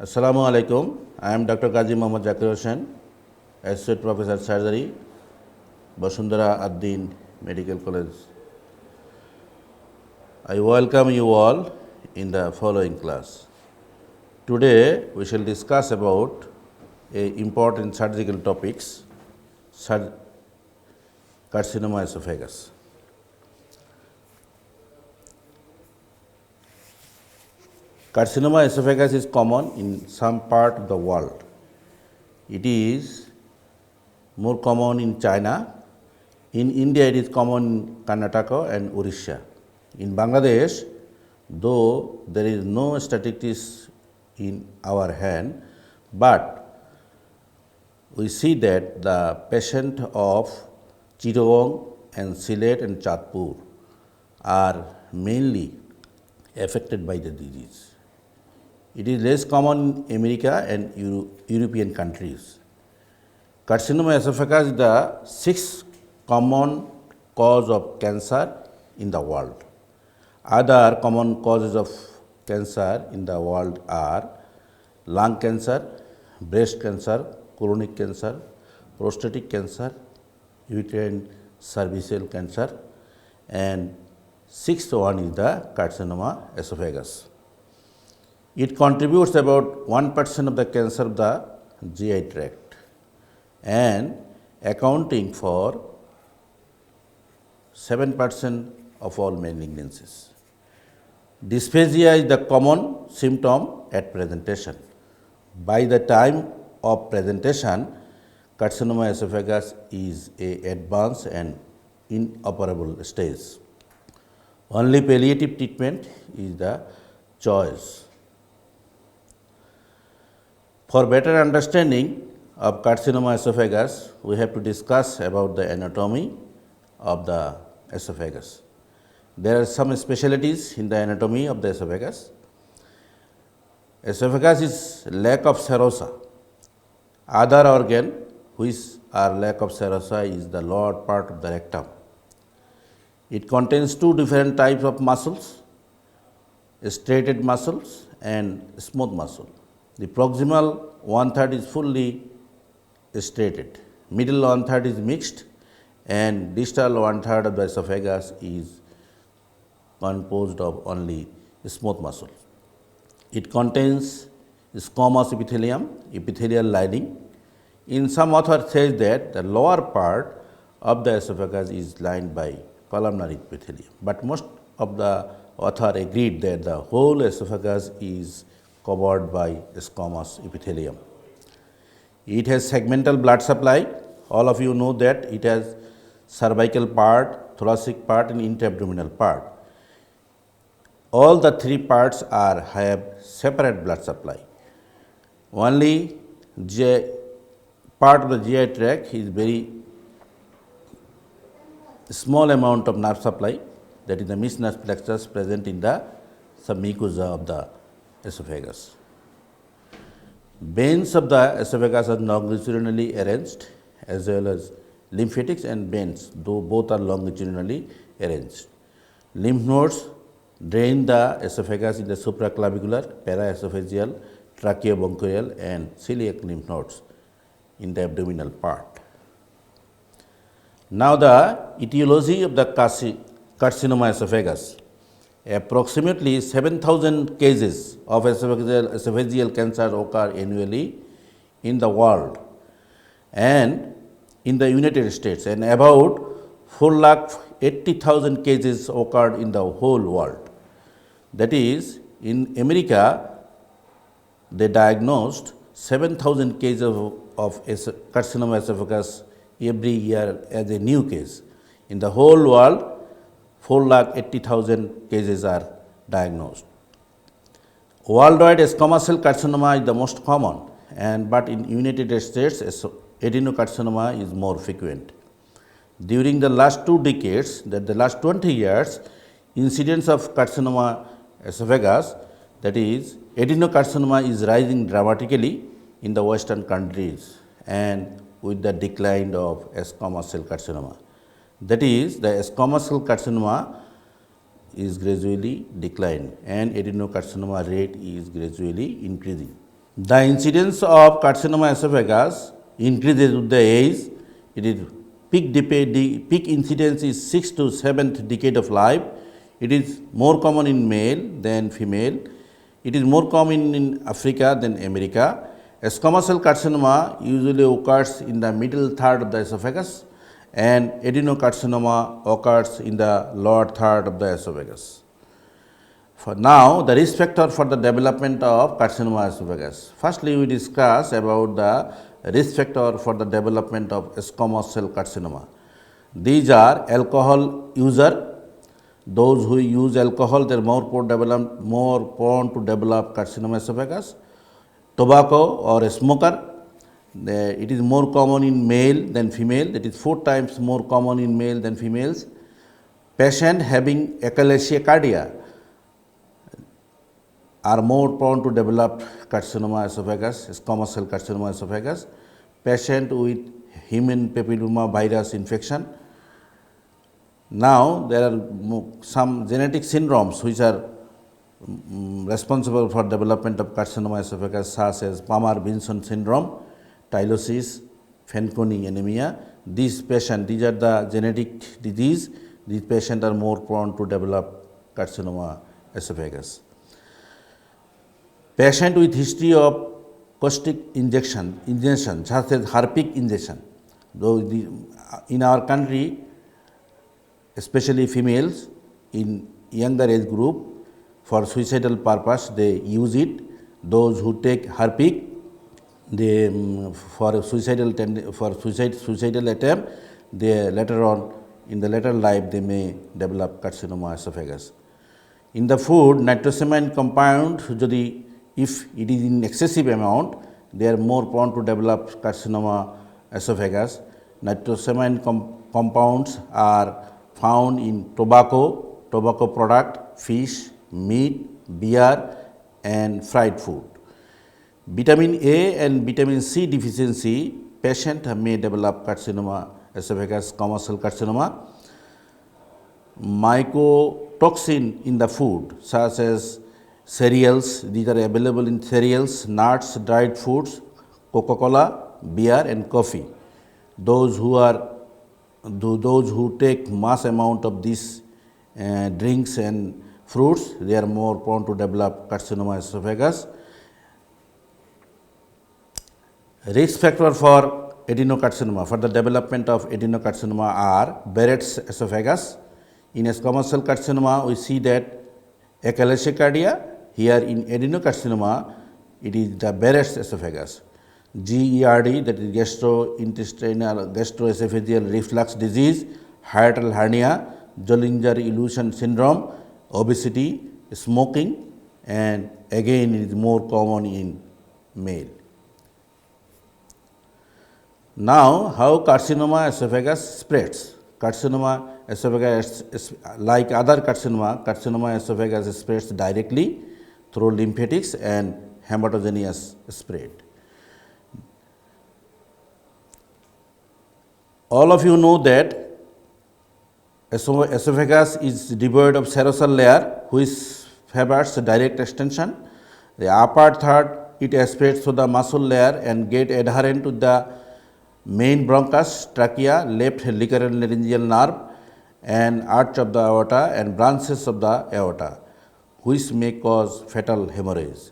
Assalamu alaikum. I am Dr. Qazi Mohammad Zakir Hossain, Associate Professor Surgery, Basundhara Ad-Din Medical College. I welcome you all in the following class. Today we shall discuss about important surgical topics, carcinoma esophagus. Carcinoma esophagus is common in some part of the world. It is more common in China. In India, it is common in Karnataka and Orissa. In Bangladesh, though there is no statistics in our hand, but we see that the patient of Chittagong and Sylhet and Chatpur are mainly affected by the disease. It is less common in America and European countries. Carcinoma esophagus is the sixth common cause of cancer in the world. Other common causes of cancer in the world are lung cancer, breast cancer, colonic cancer, prostatic cancer, uterine cervical cancer, and sixth one is the carcinoma esophagus. It contributes about 1% of the cancer of the GI tract and accounting for 7% of all malignancies. Dysphagia is the common symptom at presentation. By the time of presentation, carcinoma esophagus is a advanced and inoperable stage. Only palliative treatment is the choice. For better understanding of carcinoma esophagus, we have to discuss about the anatomy of the esophagus. There are some specialties in the anatomy of the esophagus. Esophagus is lack of serosa. Other organ which are lack of serosa is the lower part of the rectum. It contains two different types of muscles, striated muscles and smooth muscle. The proximal 1/3 is fully striated, middle 1/3 is mixed, and distal 1/3 of the esophagus is composed of only smooth muscle. It contains squamous epithelium, epithelial lining. In some author says that the lower part of the esophagus is lined by columnar epithelium, but most of the author agreed that the whole esophagus is covered by squamous epithelium. It has segmental blood supply. All of you know that it has cervical part, thoracic part and intra-abdominal part. All the three parts have separate blood supply. Only part of the GI tract is very small amount of nerve supply, that is the Mesh nerve plexus present in the submucosa of the esophagus. Veins of the esophagus are longitudinally arranged as well as lymphatics and veins, though both are longitudinally arranged. Lymph nodes drain the esophagus in the supraclavicular, paraesophageal, tracheobronchial and celiac lymph nodes in the abdominal part. Now the etiology of the carcinoma esophagus. Approximately 7,000 cases of esophageal cancer occur annually in the world and in the United States, and about 4,80,000 cases occurred in the whole world. That is, in America, they diagnosed 7,000 cases of carcinoma esophagus every year as a new case. In the whole world, 4,80,000 cases are diagnosed. Worldwide, squamous cell carcinoma is the most common, but in United States, adenocarcinoma is more frequent. During the last 2 decades, the last 20 years, incidence of carcinoma esophagus, that is adenocarcinoma, is rising dramatically in the Western countries and with the decline of squamous cell carcinoma. That is, the squamous cell carcinoma is gradually declined and adenocarcinoma rate is gradually increasing. The incidence of carcinoma esophagus increases with the age. It is peak incidence is 6th to 7th decade of life. It is more common in male than female. It is more common in Africa than America. Squamous cell carcinoma usually occurs in the middle third of the esophagus, and adenocarcinoma occurs in the lower third of the esophagus. For now, the risk factor for the development of carcinoma esophagus. Firstly, we discuss about the risk factor for the development of squamous cell carcinoma. These are alcohol user. Those who use alcohol, they are more prone to develop carcinoma esophagus. Tobacco or a smoker, it is more common in male than female. That is 4 times more common in male than females. Patient having achalasia cardia are more prone to develop carcinoma esophagus, squamous cell carcinoma esophagus. Patient with human papilloma virus infection. Now, there are some genetic syndromes which are responsible for development of carcinoma esophagus, such as Palmer-Vinson syndrome, tylosis, Fanconi anemia. These are the genetic disease. These patients are more prone to develop carcinoma esophagus. Patient with history of caustic injection such as Harpic injection. Though in our country, especially females in younger age group, for suicidal purpose they use it. Those who take Harpic, they for suicidal attempt, they later on in the later life they may develop carcinoma esophagus. In the food, nitrosamine compound, if it is in excessive amount, they are more prone to develop carcinoma esophagus. Nitrosamine compounds are found in tobacco product, fish, meat, beer and fried food. Vitamin A and vitamin C deficiency, patient may develop carcinoma esophagus, squamous cell carcinoma. Mycotoxin in the food such as cereals, these are available in cereals, nuts, dried foods, Coca-Cola, beer and coffee. Those who take mass amount of these drinks and fruits, they are more prone to develop carcinoma esophagus. Risk factor for adenocarcinoma, for the development of adenocarcinoma are Barrett's esophagus. In squamous cell carcinoma, we see that achalasia cardia. Here in adenocarcinoma, it is the Barrett's esophagus. GERD, that is gastroesophageal reflux disease, hiatal hernia, Zollinger-Ellison syndrome, obesity, smoking, and again it is more common in male. Now, how carcinoma esophagus spreads? Carcinoma esophagus, like other carcinoma esophagus spreads directly through lymphatics and hematogenous spread. All of you know that esophagus is devoid of serosal layer which favors direct extension. The upper third, it aspirates through the muscle layer and get adherent to the main bronchus, trachea, left licorolaryngeal nerve and arch of the aorta and branches of the aorta, which may cause fatal hemorrhage.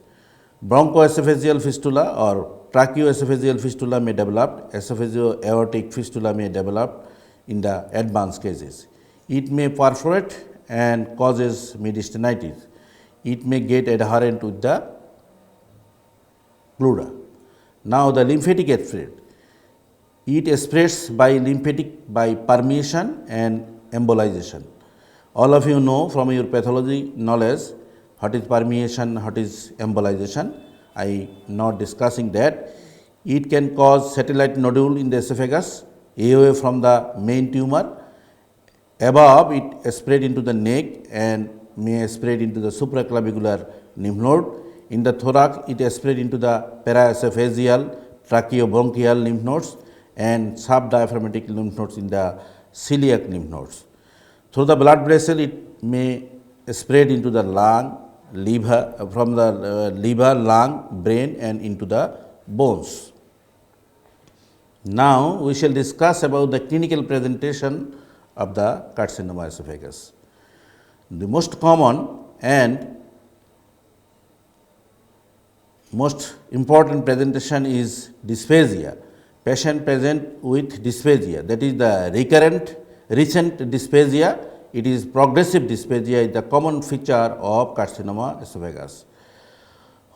Bronchoesophageal fistula or tracheoesophageal fistula may develop, esophageal-aortic fistula may develop in the advanced cases. It may perforate and causes mediastinitis. It may get adherent with the pleura. Now, the lymphatic spread. It spreads by permeation and embolization. All of you know from your pathology knowledge what is permeation, what is embolization. I am not discussing that. It can cause satellite nodule in the esophagus away from the main tumor. Above, it spread into the neck and may spread into the supraclavicular lymph node. In the thorax, it spread into the paraesophageal, tracheobronchial lymph nodes and subdiaphragmatic lymph nodes in the celiac lymph nodes. Through the blood vessel, it may spread into the lung, liver, lung, brain and into the bones. Now we shall discuss about the clinical presentation of the carcinoma esophagus. The most common and most important presentation is dysphagia. Patient present with dysphagia, that is the recent dysphagia. It is progressive dysphagia is the common feature of carcinoma esophagus.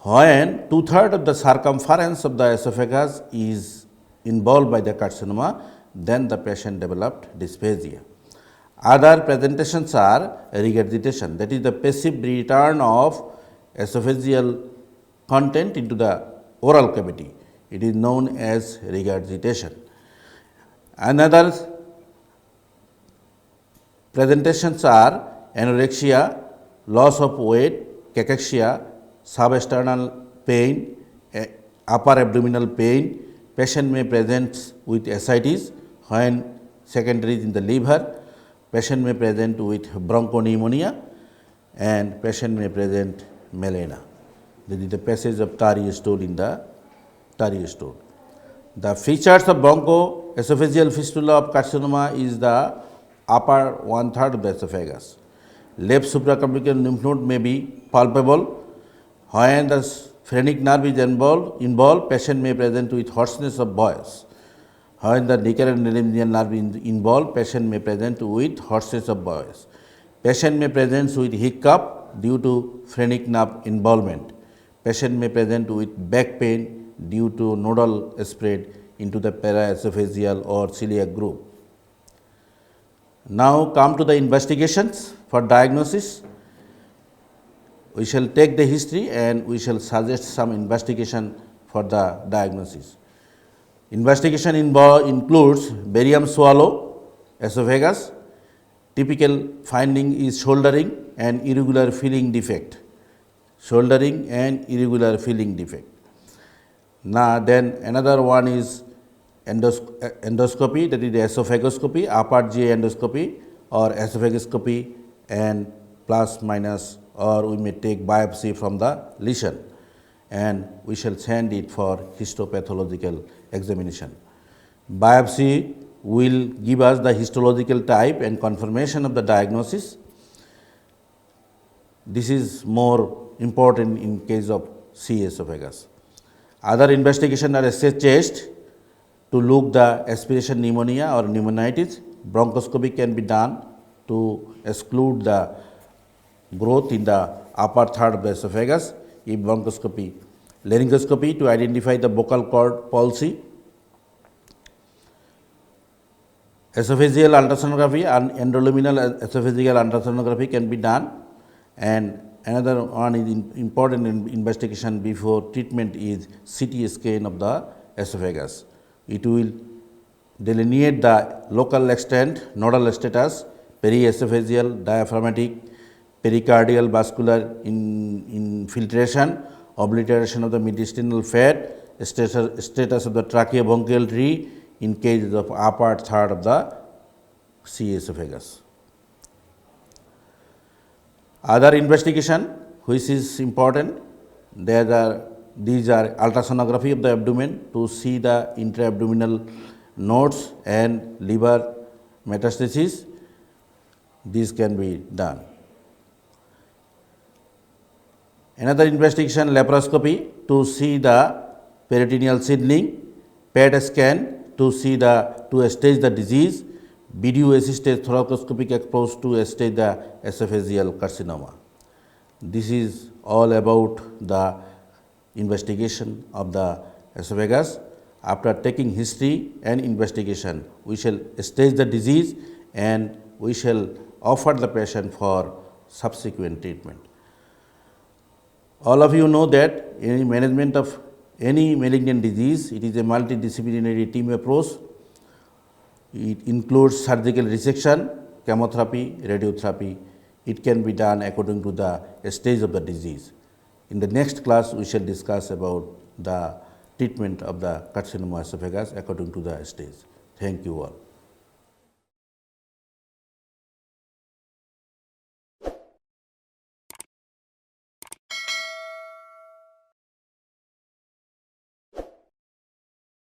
When 2/3 of the circumference of the esophagus is involved by the carcinoma, then the patient developed dysphagia. Other presentations are regurgitation, that is the passive return of esophageal content into the oral cavity. It is known as regurgitation. Another presentations are anorexia, loss of weight, cachexia, substernal pain, upper abdominal pain. Patient may present with ascites when secondary is in the liver. Patient may present with bronchopneumonia and patient may present melena. This is the passage of tarry stool in the tarry stool. The features of bronchoesophageal fistula of carcinoma is the upper 1/3 of the esophagus. Left supraclavicular lymph node may be palpable. When the phrenic nerve is involved, patient may present with hoarseness of voice. When the recurrent laryngeal nerve is involved, patient may present with hoarseness of voice. Patient may present with hiccup due to phrenic nerve involvement. Patient may present with back pain due to nodal spread into the paraesophageal or celiac group. Now come to the investigations for diagnosis. We shall take the history and we shall suggest some investigation for the diagnosis. Investigation includes barium swallow, esophagus. Typical finding is shouldering and irregular filling defect. Shouldering and irregular filling defect. Now then another one is endoscopy, that is the esophagoscopy, upper GI endoscopy or esophagoscopy and plus minus, or we may take biopsy from the lesion and we shall send it for histopathological examination. Biopsy will give us the histological type and confirmation of the diagnosis. This is more important in case of C. esophagus. Other investigation are assess chest to look the aspiration pneumonia or pneumonitis. Bronchoscopy can be done to exclude the growth in the upper third of the esophagus. If bronchoscopy, laryngoscopy to identify the vocal cord palsy. Esophageal ultrasonography and endoluminal esophageal ultrasonography can be done, and another one is important investigation before treatment is CT scan of the esophagus. It will delineate the local extent, nodal status, periesophageal, diaphragmatic, pericardial vascular infiltration, obliteration of the mediastinal fat, status of the tracheobronchial tree in case of upper third of the C. esophagus. Other investigation which is important, these are ultrasonography of the abdomen to see the intra-abdominal nodes and liver metastasis. These can be done. Another investigation, laparoscopy to see the peritoneal seedling, PET scan to see to stage the disease, video assisted thoracoscopic approach to stage the esophageal carcinoma. This is all about the investigation of the esophagus. After taking history and investigation, we shall stage the disease and we shall offer the patient for subsequent treatment. All of you know that in management of any malignant disease, it is a multidisciplinary team approach. It includes surgical resection, chemotherapy, radiotherapy. It can be done according to the stage of the disease. In the next class, we shall discuss about the treatment of the carcinoma esophagus according to the stage. Thank you all.